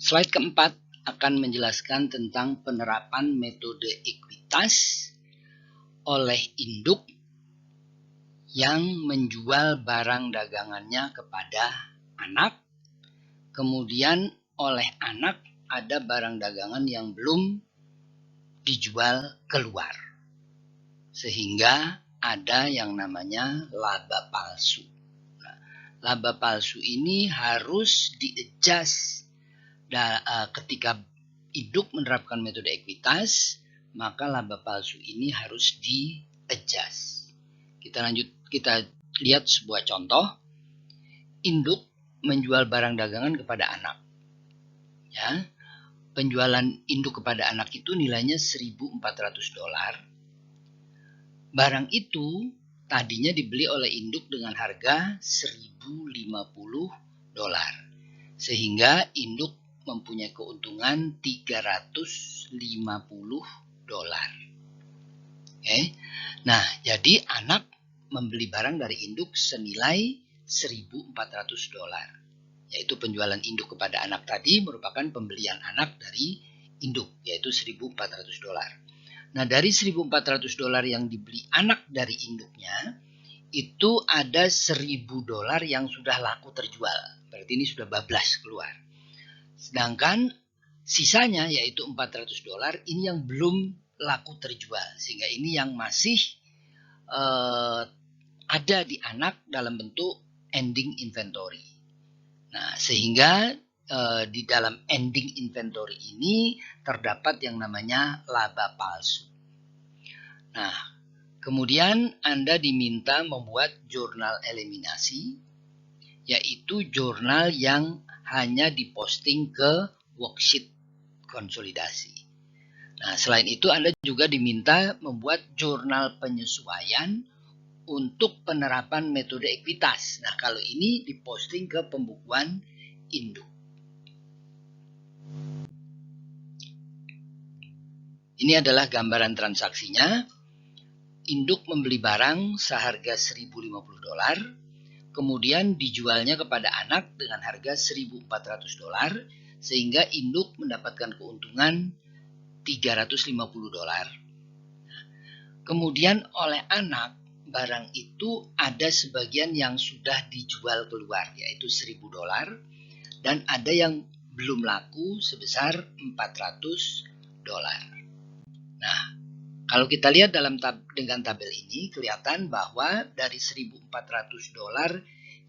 Slide keempat akan menjelaskan tentang penerapan metode ekuitas oleh induk yang menjual barang dagangannya kepada anak, kemudian oleh anak ada barang dagangan yang belum dijual keluar, sehingga ada yang namanya laba palsu. Nah, laba palsu ini harus di-adjust ketika induk menerapkan metode ekuitas, maka laba palsu ini harus di-adjust. Kita lihat sebuah contoh. Induk menjual barang dagangan kepada anak. Ya, penjualan induk kepada anak itu nilainya $1.400. Barang itu tadinya dibeli oleh induk dengan harga $1.050, sehingga induk mempunyai keuntungan $350. Nah, jadi anak membeli barang dari induk senilai $1.400, yaitu penjualan induk kepada anak tadi merupakan pembelian anak dari induk, yaitu $1.400. Nah, dari $1.400 yang dibeli anak dari induknya, itu ada $1.000 yang sudah laku terjual. Berarti ini sudah bablas keluar. Sedangkan sisanya yaitu $400 ini yang belum laku terjual, sehingga ini yang masih ada di anak dalam bentuk ending inventory. Nah, sehingga di dalam ending inventory ini terdapat yang namanya laba palsu. Nah, kemudian Anda diminta membuat jurnal eliminasi, yaitu jurnal yang hanya diposting ke worksheet konsolidasi. Nah, selain itu Anda juga diminta membuat jurnal penyesuaian untuk penerapan metode ekuitas. Nah, kalau ini diposting ke pembukuan induk. Ini adalah gambaran transaksinya. Induk membeli barang seharga $1.050, kemudian dijualnya kepada anak dengan harga $1.400, sehingga induk mendapatkan keuntungan $350. Kemudian oleh anak, barang itu ada sebagian yang sudah dijual keluar, yaitu $1.000, dan ada yang belum laku sebesar $400. Nah, kalau kita lihat dengan tabel ini, kelihatan bahwa dari $1.400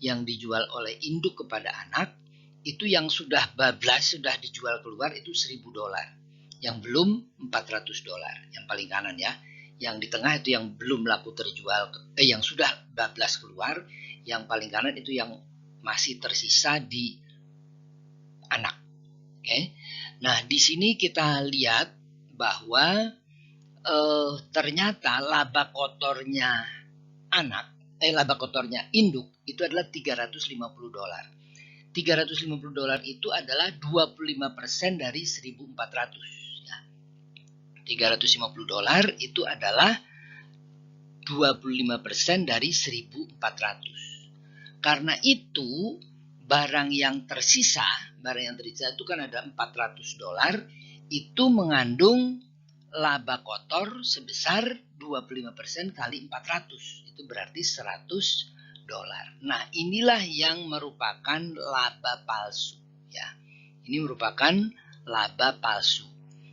yang dijual oleh induk kepada anak, itu yang sudah bablas, sudah dijual keluar itu $1.000. Yang belum $400, yang paling kanan ya. Yang di tengah itu yang belum laku terjual, yang sudah bablas keluar. Yang paling kanan itu yang masih tersisa di anak. Nah, di sini kita lihat bahwa ternyata laba kotornya laba kotornya induk itu adalah $350. $350 itu adalah 25% dari 1.400. Ya. $350 itu adalah 25% dari 1.400. Karena itu barang yang tersisa itu kan ada $400, itu mengandung laba kotor sebesar 25% kali 400. Itu berarti $100. Nah, inilah yang merupakan laba palsu. Ya. Ini merupakan laba palsu.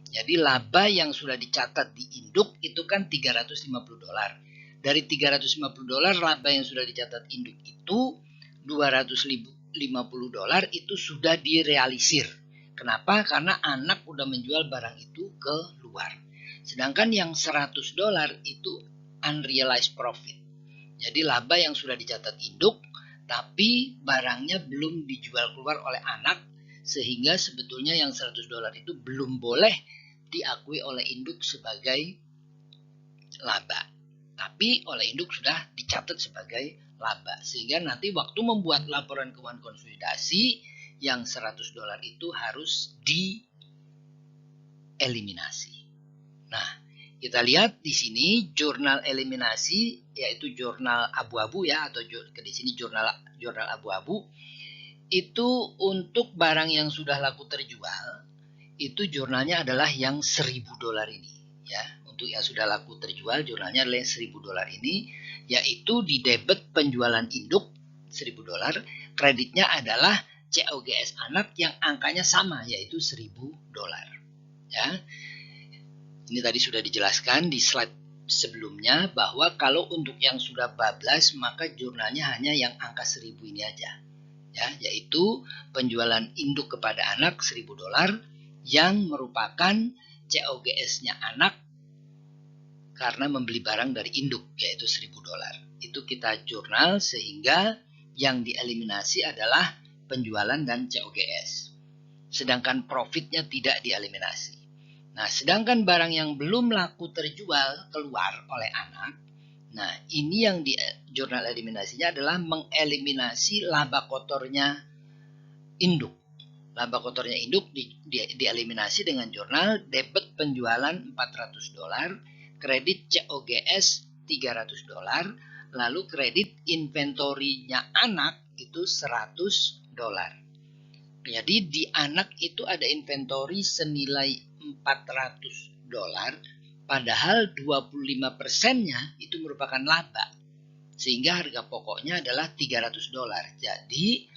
Jadi laba yang sudah dicatat di induk itu kan $350. Dari $350 laba yang sudah dicatat induk itu $250 itu sudah direalisir. Kenapa? Karena anak udah menjual barang itu keluar. Sedangkan yang $100 itu unrealized profit. Jadi laba yang sudah dicatat induk, tapi barangnya belum dijual keluar oleh anak, sehingga sebetulnya yang $100 itu belum boleh diakui oleh induk sebagai laba. Tapi oleh induk sudah dicatat sebagai laba. Sehingga nanti waktu membuat laporan keuangan konsolidasi, yang $100 itu harus dieliminasi. Nah, kita lihat di sini jurnal eliminasi, yaitu jurnal abu-abu ya, atau di sini jurnal abu-abu. itu untuk barang yang sudah laku terjual, itu jurnalnya adalah yang $1.000 ini, ya. Untuk yang sudah laku terjual, jurnalnya adalah yang $1.000 ini, yaitu di debit penjualan induk $1.000, kreditnya adalah COGS anak yang angkanya sama, yaitu $1.000, ya. Ini tadi sudah dijelaskan di slide sebelumnya bahwa kalau untuk yang sudah bablas maka jurnalnya hanya yang angka 1.000 ini aja, ya, yaitu penjualan induk kepada anak $1.000 yang merupakan COGS-nya anak karena membeli barang dari induk, yaitu $1.000. Itu kita jurnal sehingga yang dieliminasi adalah penjualan dan COGS. Sedangkan profitnya tidak dieliminasi. Nah, sedangkan barang yang belum laku terjual keluar oleh anak, nah ini yang di jurnal eliminasinya adalah mengeliminasi laba kotornya induk. Laba kotornya induk dieliminasi dengan jurnal debit penjualan $400, kredit COGS $300, lalu kredit inventorinya anak itu $100. Jadi di anak itu ada inventori senilai $400, padahal 25%-nya itu merupakan laba. Sehingga harga pokoknya adalah $300. Jadi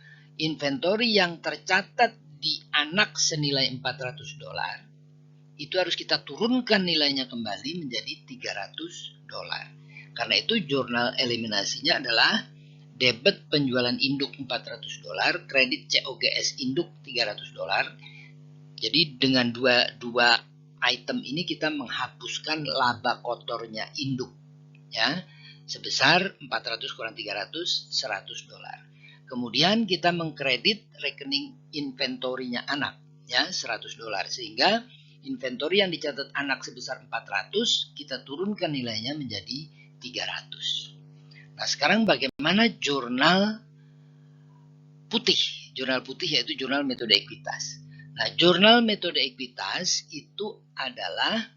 inventori yang tercatat di anak senilai $400 itu harus kita turunkan nilainya kembali menjadi $300. Karena itu jurnal eliminasinya adalah debit penjualan induk $400, kredit COGS induk $300. Jadi dengan dua item ini kita menghapuskan laba kotornya induk, ya, sebesar 400 kurang 300, $100. Kemudian kita mengkredit rekening inventorinya anak, ya, $100, sehingga inventori yang dicatat anak sebesar 400 kita turunkan nilainya menjadi 300. Nah, sekarang bagaimana jurnal putih? Jurnal putih yaitu jurnal metode ekuitas. Nah, jurnal metode ekuitas itu adalah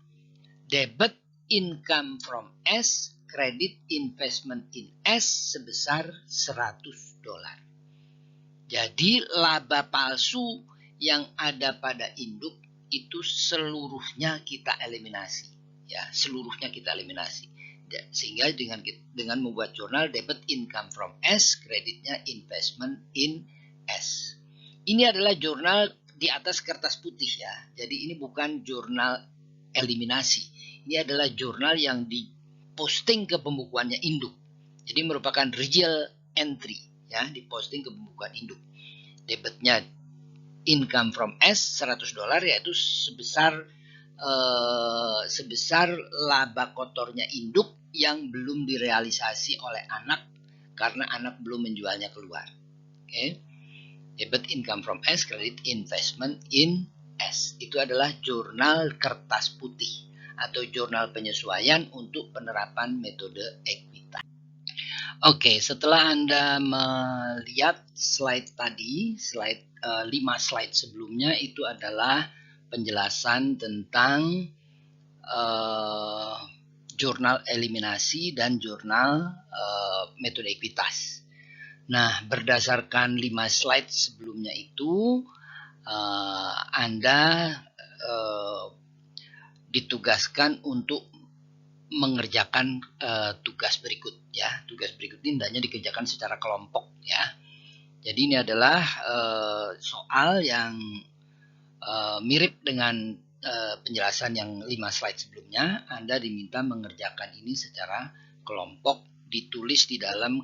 debit income from S, credit investment in S sebesar $100. Jadi laba palsu yang ada pada induk itu seluruhnya kita eliminasi, ya, seluruhnya kita eliminasi. Sehingga dengan membuat jurnal debit income from S, kreditnya investment in S. Ini adalah jurnal di atas kertas putih, ya. Jadi ini bukan jurnal eliminasi. Ini adalah jurnal yang diposting ke pembukuannya induk. Jadi merupakan real entry, ya, diposting ke pembukuan induk. Debitnya income from S $100 yaitu sebesar laba kotornya induk yang belum direalisasi oleh anak karena anak belum menjualnya keluar. Oke. Debit income from S, credit investment in S. Itu adalah jurnal kertas putih atau jurnal penyesuaian untuk penerapan metode ekuitas. Oke, setelah Anda melihat slide tadi, 5 slide sebelumnya itu adalah penjelasan tentang jurnal eliminasi dan jurnal metode ekuitas. Nah, berdasarkan 5 slide sebelumnya itu, Anda ditugaskan untuk mengerjakan tugas berikut, ya. Tugas berikut ini hendaknya dikerjakan secara kelompok, ya. Jadi ini adalah soal yang mirip dengan penjelasan yang 5 slide sebelumnya. Anda diminta mengerjakan ini secara kelompok, ditulis di dalam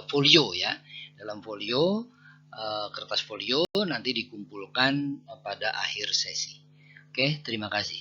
folio, ya, dalam folio, kertas folio, nanti dikumpulkan pada akhir sesi. Oke, terima kasih.